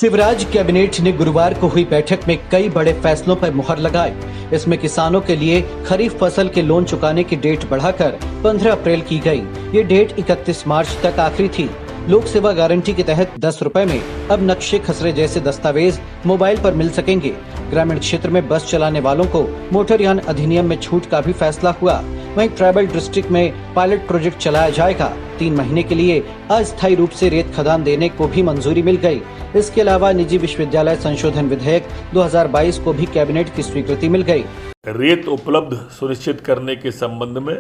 Shivraj cabinet ने गुरुवार को हुई बैठक में कई बड़े फैसलों पर मुहर लगाई। इसमें किसानों के लिए खरीफ फसल के लोन चुकाने की डेट बढ़ाकर 15 अप्रैल की गई। ये डेट 31 मार्च तक आखिरी थी। लोक सेवा गारंटी के तहत 10 रुपए में अब नक्शे खसरे जैसे दस्तावेज मोबाइल पर मिल सकेंगे। ग्रामीण क्षेत्र में बस चलाने वालों को मोटरयान अधिनियम में छूट का भी फैसला हुआ। वहीं ट्राइबल डिस्ट्रिक्ट में पायलट प्रोजेक्ट चलाया जाएगा। 3 महीने के लिए अस्थायी रूप से रेत खदान देने को भी मंजूरी मिल गई। इसके अलावा निजी विश्वविद्यालय संशोधन विधेयक 2022 को भी कैबिनेट की स्वीकृति मिल गई। रेत उपलब्ध सुनिश्चित करने के संबंध में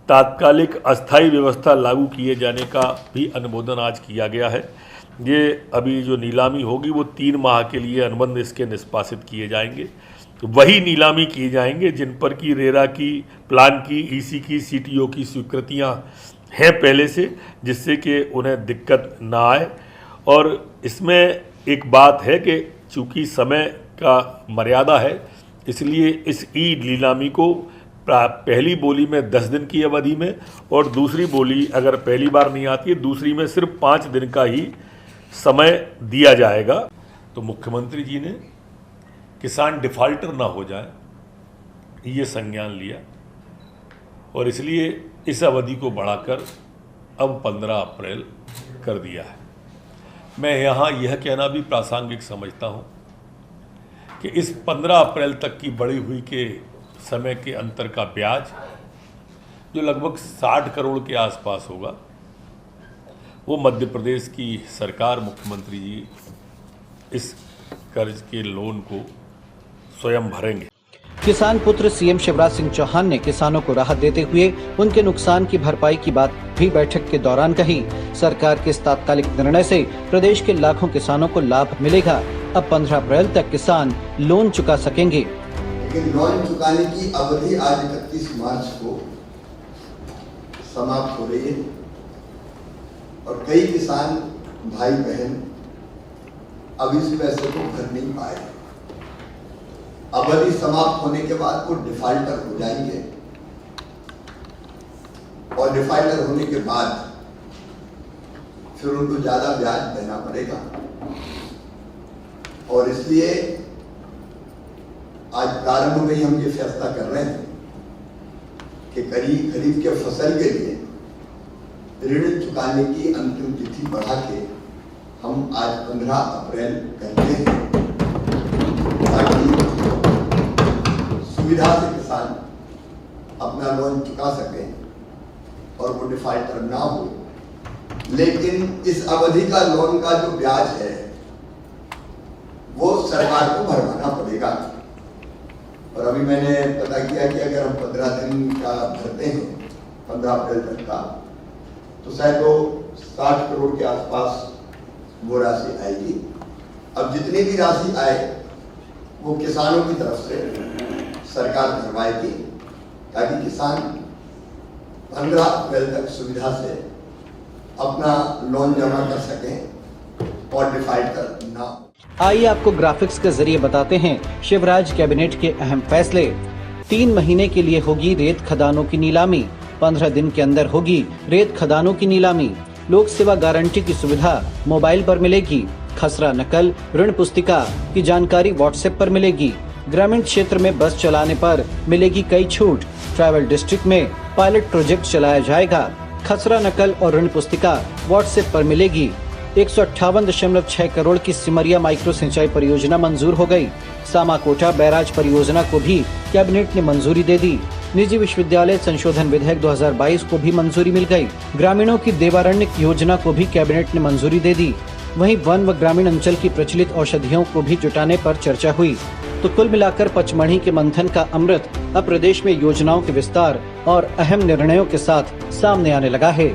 तात्कालिक अस्थायी व्यवस्था लागू किए जाने का भी अनुमोदन आज किया गया है। ये अभी जो नीलामी होगी वो 3 माह के लिए अनुबंध इसके निष्पादित किए जाएंगे। तो वही नीलामी किए जाएंगे जिन पर की रेरा की, प्लान की, ईसी की, सीटीओ की स्वीकृतियां हैं पहले से, जिससे कि उन्हें दिक्कत ना आए। और इसमें एक बात है कि चूंकि समय का मर्यादा है, इसलिए इस ई नीलामी को पहली बोली में 10 दिन की अवधि में और दूसरी बोली अगर पहली बार नहीं आती है, दूसरी में सिर्फ 5 दिन का ही समय दिया जाएगा। तो मुख्यमंत्री जी ने किसान डिफाल्टर ना हो जाए ये संज्ञान लिया और इसलिए इस अवधि को बढ़ाकर अब 15 अप्रैल कर दिया है। मैं यहाँ यह कहना भी प्रासंगिक समझता हूँ कि इस 15 अप्रैल तक की बढ़ी हुई के समय के अंतर का ब्याज जो लगभग 60 करोड़ के आसपास होगा, वो मध्य प्रदेश की सरकार, मुख्यमंत्री जी इस कर्ज के लोन को स्वयं भरेंगे। किसान पुत्र सीएम शिवराज सिंह चौहान ने किसानों को राहत देते हुए उनके नुकसान की भरपाई की बात भी बैठक के दौरान कही। सरकार के इस तात्कालिक निर्णय से प्रदेश के लाखों किसानों को लाभ मिलेगा। अब 15 अप्रैल तक किसान लोन चुका सकेंगे। लेकिन लोन चुकाने की अवधि आज 31 मार्च को समाप्त हो रही है और कई किसान भाई बहन अब इस पैसे को भर नहीं पाए। अवधि समाप्त होने के बाद वो डिफाल्टर हो जाएंगे और डिफाल्टर होने के बाद फिर उनको ज्यादा ब्याज देना पड़ेगा। और इसलिए आज प्रारंभ में ही हम ये फैसला कर रहे हैं कि खरीफ के फसल के लिए ऋण चुकाने की अंतिम तिथि बढ़ा के हम आज 15 अप्रैल करते हैं ताकि सुविधा से किसान अपना लोन चुका सकें और वो डिफाल्टर ना हो। लेकिन इस अवधि का लोन का जो ब्याज है वो सरकार को भरवाना पड़ेगा। और अभी मैंने पता किया कि अगर हम 15 दिन का भरते हैं 15 अप्रैल तक का, तो शायद वो 60 करोड़ के आसपास वो राशि आएगी। अब जितनी भी राशि आए वो किसानों की तरफ से सरकार भरवाएगी ताकि किसान 15 अप्रैल तक सुविधा से अपना लोन जमा कर सकें और डिफाल्टर ना हो। आइए आपको ग्राफिक्स के जरिए बताते हैं शिवराज कैबिनेट के अहम फैसले। 3 महीने के लिए होगी रेत खदानों की नीलामी। 15 दिन के अंदर होगी रेत खदानों की नीलामी। लोक सेवा गारंटी की सुविधा मोबाइल पर मिलेगी। खसरा नकल ऋण पुस्तिका की जानकारी व्हाट्सएप पर मिलेगी। ग्रामीण क्षेत्र में बस चलाने पर मिलेगी कई छूट। ट्राइबल डिस्ट्रिक्ट में पायलट प्रोजेक्ट चलाया जाएगा। खसरा नकल और ऋण पुस्तिका व्हाट्सएप पर मिलेगी। 158.6 करोड़ की सिमरिया माइक्रो सिंचाई परियोजना मंजूर हो गई। सामाकोटा बैराज परियोजना को भी कैबिनेट ने मंजूरी दे दी। निजी विश्वविद्यालय संशोधन विधेयक 2022 को भी मंजूरी मिल गई। ग्रामीणों की देवारण्य योजना को भी कैबिनेट ने मंजूरी दे दी। वहीं वन व ग्रामीण अंचल की प्रचलित औषधियों को भी जुटाने पर चर्चा हुई। तो कुल मिलाकर पचमढ़ी के मंथन का अमृत अब प्रदेश में योजनाओं के विस्तार और अहम निर्णयों के साथ सामने आने लगा है।